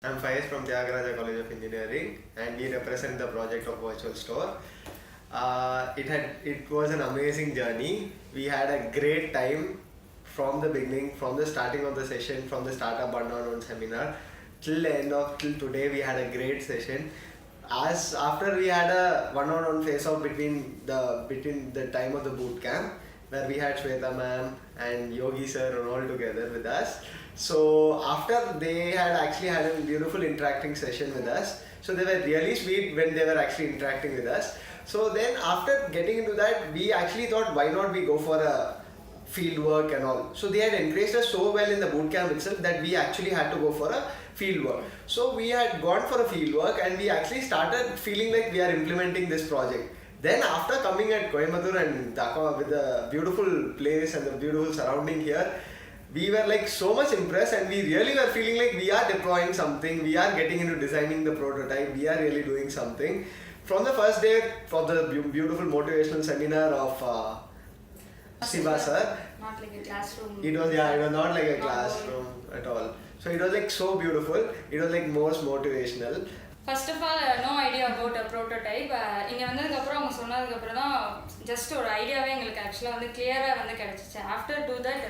I'm Faiz from Tyagaraja College of Engineering, and we represent the project of Virtual Store. It was an amazing journey. We had a great time from the beginning, from the starting of the session, from the startup one-on-one seminar till today. We had a great session. As after we had a one-on-one face-off between the time of the boot camp, where we had Shweta ma'am and Yogi sir all together with us. So after they had actually had a beautiful interacting session with us. So they were really sweet when they were actually interacting with us. So then after getting into that, we actually thought, why not we go for a field work and all. So they had encouraged us so well in the boot camp itself that we actually had to go for a field work. So we had gone for a field work and we actually started feeling like we are implementing this project. Then after coming at Coimbatore and Dhaka with the beautiful place and the beautiful surrounding here, we were like so much impressed and we really were feeling like we are deploying something, we are getting into designing the prototype, we are really doing something. From the first day for the beautiful motivational seminar of Siva sir. Not like a classroom. It was not like a classroom at all. So it was like so beautiful, it was like most motivational. First of all, no idea about a prototype. இங்க வந்ததுக்கு அப்புறம் அவங்க சொன்னதுக்கு அப்புறம் தான் just ஒரு ஐடியாவே எங்களுக்கு actually வந்து clear-ஆ வந்து கிடைச்சிச்சு. After do that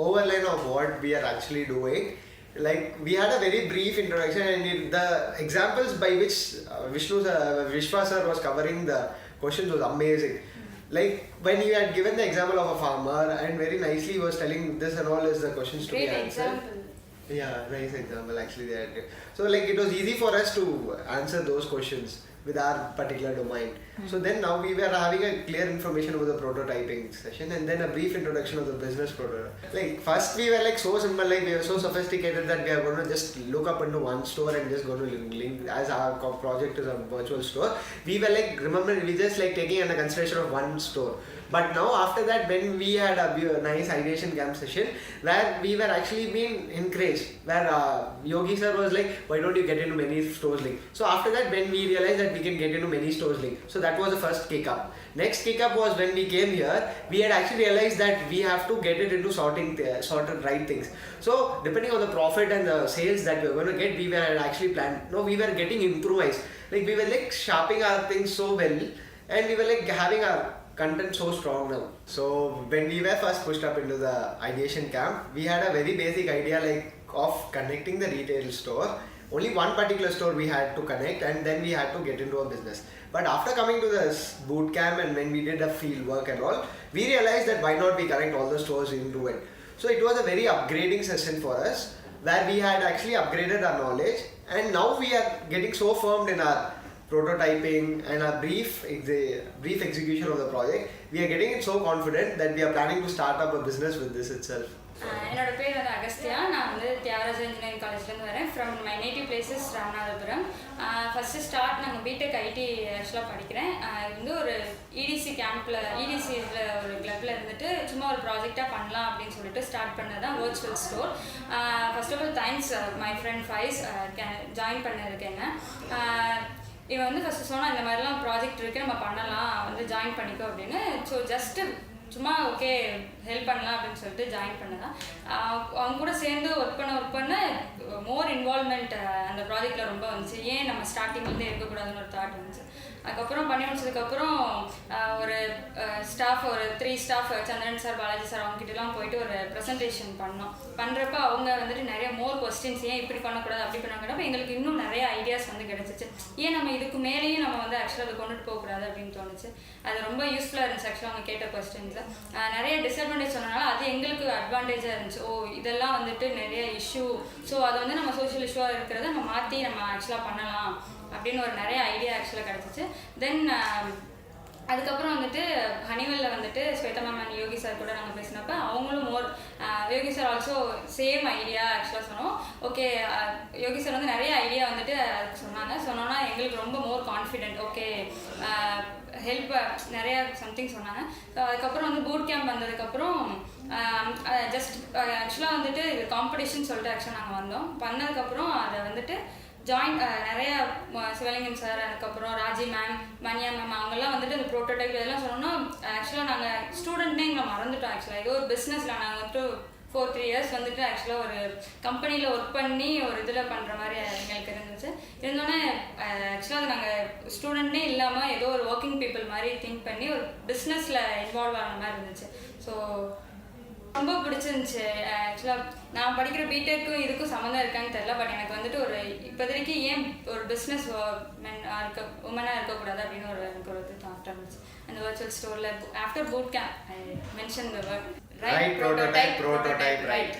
overline of what we are actually doing, like we had a very brief introduction and the examples by which Vishwa sir was covering the questions was amazing. Like when he had given the example of a farmer and very nicely he was telling this and all is the questions to be answered. Example. Yeah, nice example actually they had. So like it was easy for us to answer those questions with our particular domain. So then now we were having a clear information about the prototyping session and then a brief introduction of the business prototype. Like first we were like so simple, like we were so sophisticated that we are going to just look up into one store and just going to link as our project is a virtual store. We were like, remember we just like taking under consideration of one store. But now after that when we had a nice ideation camp session where we were actually being encouraged, where Yogi sir was like, why don't you get into many stores link? So after that when we realized that we can get into many stores link, so that was the first kick up. Next kick up was when we came here, we had actually realized that we have to get it into sorted right things. So depending on the profit and the sales that we were going to get, we were actually planned. No, we were getting improvised. Like we were like sharpening our things so well and we were like having our content so strong now. So when we were first pushed up into the ideation camp, we had a very basic idea like of connecting the retail store. Only one particular store we had to connect and then we had to get into a business. But after coming to this boot camp and when we did the field work and all, we realized that why not we connect all the stores into it. So it was a very upgrading session for us where we had actually upgraded our knowledge and now we are getting so firm in our prototyping and a brief execution of the project. We are getting it so confident that we are planning to start up a business with this itself. என்னோட பேர் வந்து அகஸ்தியா. நான் வந்து Thiyagaraja engineering காலேஜ்லேருந்து வரேன். From my native places Ramanathapuram. First start நாங்கள் BTech ID ஆக்சுவலாக படிக்கிறேன். இது வந்து ஒரு இடிசி கேம்பில் இடிசியில் ஒரு கிளப்பில் இருந்துட்டு சும்மா ஒரு ப்ராஜெக்டாக பண்ணலாம் அப்படின்னு சொல்லிட்டு ஸ்டார்ட் பண்ணது தான் virtual store. First of all thanks my friend Faiz join பண்ணியிருக்கேங்க. இவன் வந்து ஃபஸ்ட்டு சொன்னால் இந்த மாதிரிலாம் ப்ராஜெக்ட் இருக்குது நம்ம பண்ணலாம் வந்து ஜாயின் பண்ணிக்கோ அப்படின்னு. ஸோ ஜஸ்ட்டு சும்மா ஓகே ஹெல்ப் பண்ணலாம் அப்படின்னு சொல்லிட்டு ஜாயின் பண்ணதான். அவங்க கூட சேர்ந்து ஒர்க் பண்ண மோர் இன்வால்மெண்ட் அந்த ப்ராஜெக்டில் ரொம்ப வந்துச்சு. ஏன் நம்ம ஸ்டார்டிங்லேருந்து இருக்கக்கூடாதுன்னு ஒரு தாட் வந்துச்சு. அதுக்கப்புறம் பண்ணி முடிச்சதுக்கப்புறம் ஒரு ஸ்டாஃப் ஒரு 3 ஸ்டாஃப் சந்திரன் சார் பாலாஜி சார் அவங்ககிட்டலாம் போயிட்டு ஒரு ப்ரெசன்டேஷன் பண்ணோம். பண்ணுறப்ப அவங்க வந்துட்டு நிறைய மோர் கொஸ்டின்ஸ் ஏன் இப்படி பண்ணக்கூடாது அப்படி பண்ணக்கூடாது எங்களுக்கு இன்னும் நிறைய ஐடியாஸ் வந்து கிடச்சிச்சு. ஏன் நம்ம இதுக்கு மேலேயும் நம்ம வந்து ஆக்சுவலாக அதை கொண்டுட்டு போகக்கூடாது அப்படின்னு தோணுச்சு. அது ரொம்ப யூஸ்ஃபுல்லாக இருந்துச்சு. ஆக்சுவலாக அவங்க கேட்ட கொஸ்டின்ஸில் நிறைய டிஸ்அட்வான்டேஜ் சொன்னனால அது எங்களுக்கு அட்வான்டேஜாக இருந்துச்சு. இதெல்லாம் வந்துட்டு நிறைய இஷ்யூ, ஸோ அதை வந்து நம்ம சோஷியல் இஷ்யூவாக இருக்கிறத நம்ம மாற்றி நம்ம ஆக்சுவலாக பண்ணலாம் அப்படின்னு ஒரு நிறைய ஐடியா ஆக்சுவலாக கிடச்சிச்சு. தென் அதுக்கப்புறம் வந்துட்டு ஹனிவெல்ல வந்துட்டு Shweta ma'am and Yogi sir கூட நாங்கள் பேசினப்ப அவங்களும் more Yogi sir also same idea ஆக்சுவலாக சொன்னோம். ஓகே யோகி சார் வந்து நிறைய ஐடியா வந்துட்டு அதுக்கு சொன்னோன்னா எங்களுக்கு ரொம்ப மோர் கான்ஃபிடென்ட். ஓகே ஹெல்ப் நிறையா சம்திங் சொன்னாங்க. ஸோ அதுக்கப்புறம் வந்து பூட் கேம்ப் வந்ததுக்கப்புறம் ஜஸ்ட் ஆக்சுவலாக வந்துட்டு இது காம்படிஷன் சொல்லிட்டு ஆக்சுவலாக நாங்கள் வந்தோம். பண்ணதுக்கப்புறம் அதை வந்துட்டு ஜாயின் நிறையா சிவலிங்கம் சார், அதுக்கப்புறம் ராஜி மேம், மணியா மேம் அவங்கெல்லாம் வந்துட்டு அந்த ப்ரோட்டோடைப் இதெல்லாம் சொன்னோன்னா ஆக்சுவலாக நாங்கள் ஸ்டூடெண்ட்னே எங்களை மறந்துட்டோம். ஆக்சுவலாக ஏதோ ஒரு பிஸ்னஸில் நாங்கள் வந்துட்டு 3 இயர்ஸ் வந்துட்டு ஆக்சுவலாக ஒரு கம்பெனியில் ஒர்க் பண்ணி ஒரு இதில் பண்ணுற மாதிரி எங்களுக்கு இருந்துச்சு. இருந்தோடனே ஆக்சுவலாக நாங்கள் ஸ்டூடெண்ட்னே இல்லாமல் ஏதோ ஒரு ஒர்க்கிங் பீப்புள் மாதிரி திங்க் பண்ணி ஒரு பிஸ்னஸில் இன்வால்வ் ஆன மாதிரி இருந்துச்சு. ஸோ ரொம்ப பிடிச்சிருந்துச்சு. ஆக்சுவலாக நான் படிக்கிற பிடெக்கும் இதுக்கும் சம்மந்தம் இருக்கான்னு தெரியல. பட் எனக்கு வந்துட்டு ஒரு இப்போதைக்கு ஏன் ஒரு பிஸ்னஸ் உமனாக இருக்கக்கூடாது அப்படின்னு எனக்கு ஒரு இது தாட் இருந்துச்சு. அந்த வர்ச்சுவல் ஸ்டோரில் after boot camp I mention the word right prototype right.